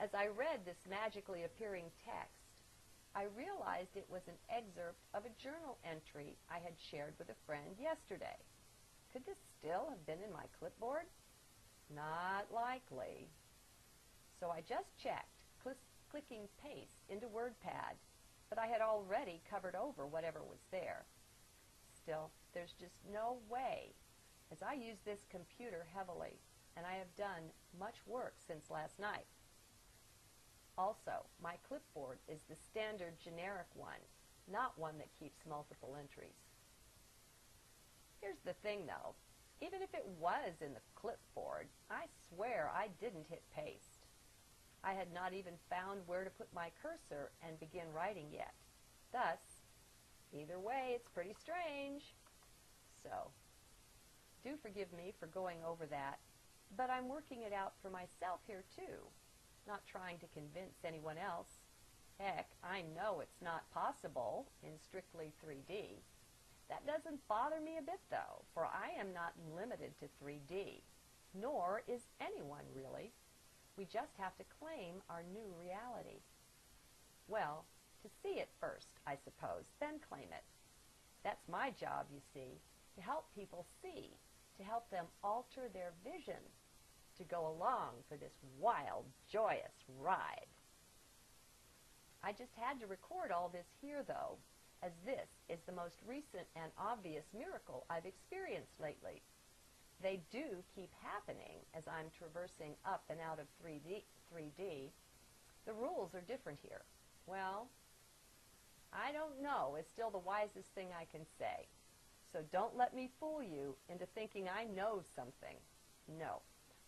As I read this magically appearing text, I realized it was an excerpt of a journal entry I had shared with a friend yesterday. Could this still have been in my clipboard? Not likely. So I just checked, clicking paste into WordPad, but I had already covered over whatever was there. Still, there's just no way, as I use this computer heavily, and I have done much work since last night. Also, my clipboard is the standard generic one, not one that keeps multiple entries. Here's the thing though, even if it was in the clipboard, I swear I didn't hit paste. I had not even found where to put my cursor and begin writing yet. Thus, either way, it's pretty strange. So, do forgive me for going over that, but I'm working it out for myself here too, not trying to convince anyone else. Heck, I know it's not possible in strictly 3D. That doesn't bother me a bit though, for I am not limited to 3D, nor is anyone really. We just have to claim our new reality. Well, to see it first, I suppose, then claim it. That's my job, you see, to help people see, to help them alter their vision, to go along for this wild, joyous ride. I just had to record all this here, though, as this is the most recent and obvious miracle I've experienced lately. They do keep happening as I'm traversing up and out of 3D. The rules are different here. Well, I don't know is still the wisest thing I can say. So don't let me fool you into thinking I know something. No,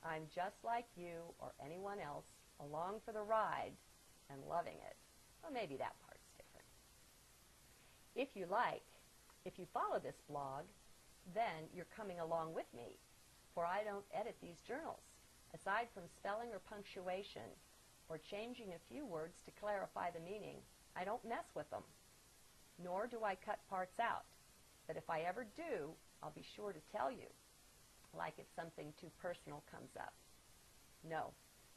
I'm just like you or anyone else, along for the ride and loving it. Well, maybe that part's different. If you like, if you follow this blog, then you're coming along with me, for I don't edit these journals. Aside from spelling or punctuation, or changing a few words to clarify the meaning, I don't mess with them, nor do I cut parts out. But if I ever do, I'll be sure to tell you, like if something too personal comes up. No,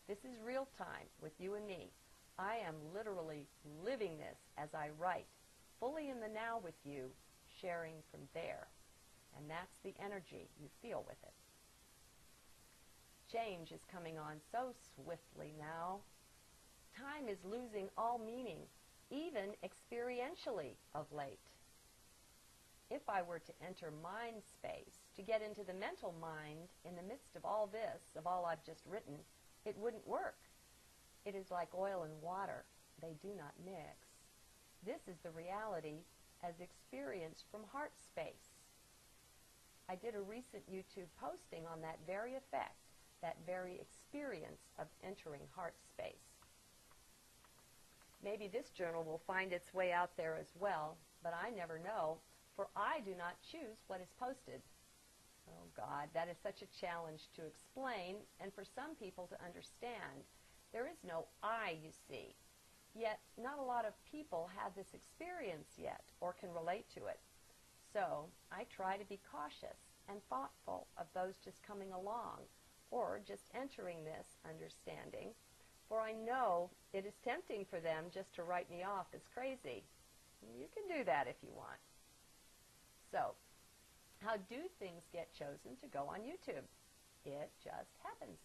this is real time with you and me. I am literally living this as I write, fully in the now with you, sharing from there. And that's the energy you feel with it. Change is coming on so swiftly now. Time is losing all meaning, even experientially of late. If I were to enter mind space, to get into the mental mind in the midst of all this, of all I've just written, it wouldn't work. It is like oil and water. They do not mix. This is the reality as experienced from heart space. I did a recent YouTube posting on that very effect, that very experience of entering heart space. Maybe this journal will find its way out there as well, but I never know, for I do not choose what is posted. Oh God, that is such a challenge to explain, and for some people to understand. There is no I, you see. Yet, not a lot of people have this experience yet, or can relate to it. So, I try to be cautious and thoughtful of those just coming along, or just entering this understanding, for I know it is tempting for them just to write me off as crazy. You can do that if you want. So, how do things get chosen to go on YouTube? It just happens.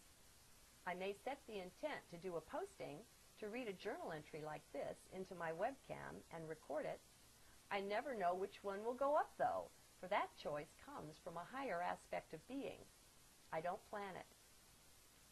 I may set the intent to do a posting, to read a journal entry like this into my webcam and record it. I never know which one will go up though, for that choice comes from a higher aspect of being. I don't plan it.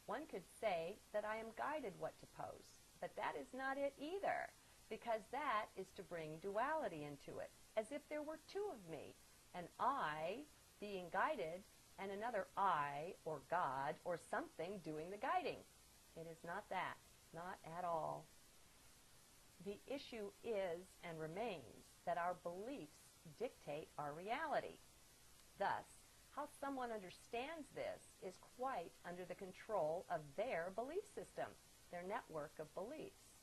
One could say that I am guided what to post, but that is not it either, because that is to bring duality into it, as if there were two of me, an I being guided and another I or God or something doing the guiding. It is not that, not at all. The issue is and remains that our beliefs dictate our reality. Thus, how someone understands this is quite under the control of their belief system, their network of beliefs.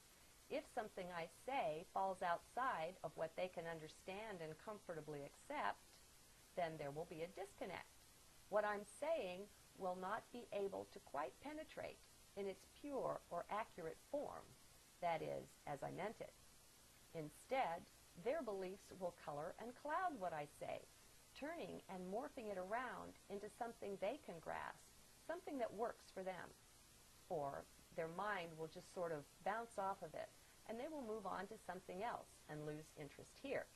If something I say falls outside of what they can understand and comfortably accept, then there will be a disconnect. What I'm saying will not be able to quite penetrate, in its pure or accurate form, that is, as I meant it. Instead, their beliefs will color and cloud what I say, turning and morphing it around into something they can grasp, something that works for them. Or their mind will just sort of bounce off of it, and they will move on to something else and lose interest here.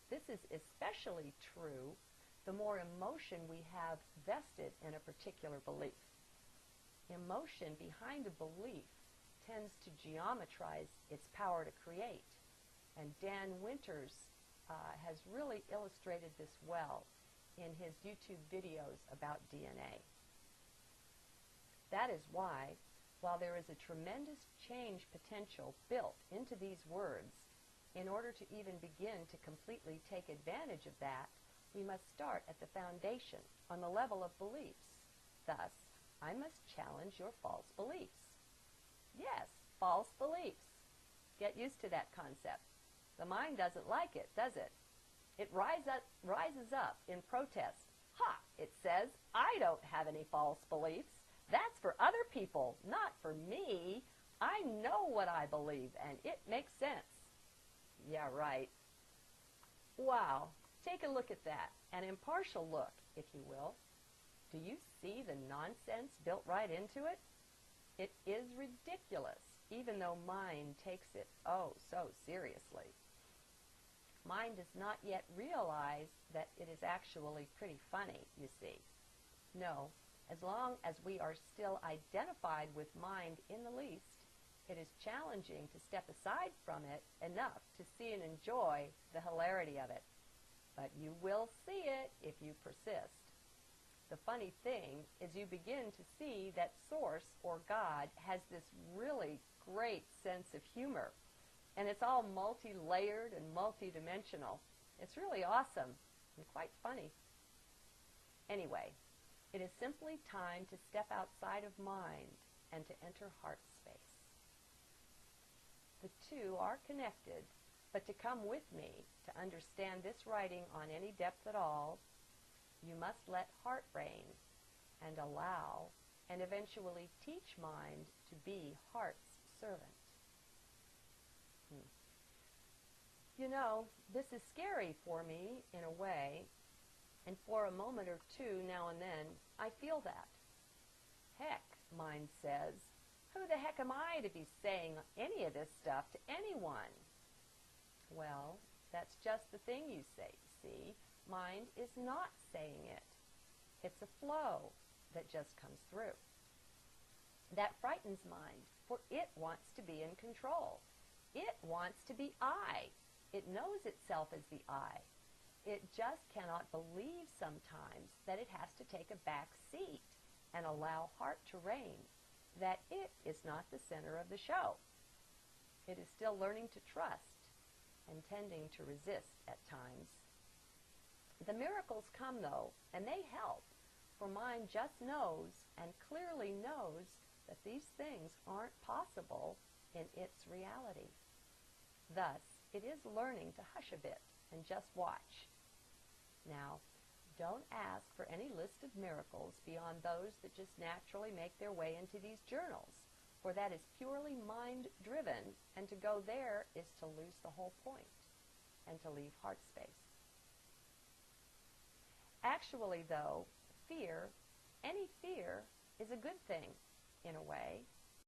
This is especially true the more emotion we have vested in a particular belief. Emotion behind a belief tends to geometrize its power to create, and Dan Winters has really illustrated this well in his YouTube videos about DNA. That is why, while there is a tremendous change potential built into these words, in order to even begin to completely take advantage of that, we must start at the foundation, on the level of beliefs. Thus, I must challenge your false beliefs. Yes, false beliefs. Get used to that concept. The mind doesn't like it, does it? It rises up in protest. Ha! It says, I don't have any false beliefs. That's for other people, not for me. I know what I believe, and it makes sense. Yeah, right. Wow. Take a look at that, an impartial look, if you will. Do you see the nonsense built right into it? It is ridiculous, even though mind takes it oh so seriously. Mind does not yet realize that it is actually pretty funny, you see. No, as long as we are still identified with mind in the least, it is challenging to step aside from it enough to see and enjoy the hilarity of it. But you will see it if you persist. The funny thing is you begin to see that Source, or God, has this really great sense of humor. And it's all multi-layered and multi-dimensional. It's really awesome and quite funny. Anyway, it is simply time to step outside of mind and to enter heart space. The two are connected, but to come with me to understand this writing on any depth at all, you must let heart reign and allow and eventually teach mind to be heart's servant. You know, this is scary for me in a way, and for a moment or two now and then, I feel that. Heck, mind says, who the heck am I to be saying any of this stuff to anyone? Well, that's just the thing you see. Mind is not saying it. It's a flow that just comes through. That frightens mind, for it wants to be in control. It wants to be I. It knows itself as the I. It just cannot believe sometimes that it has to take a back seat and allow heart to reign, that it is not the center of the show. It is still learning to trust and tending to resist at times. The miracles come, though, and they help, for mind just knows and clearly knows that these things aren't possible in its reality. Thus, it is learning to hush a bit and just watch. Now, don't ask for any list of miracles beyond those that just naturally make their way into these journals, for that is purely mind-driven, and to go there is to lose the whole point and to leave heart space. Actually, though, fear, any fear, is a good thing, in a way.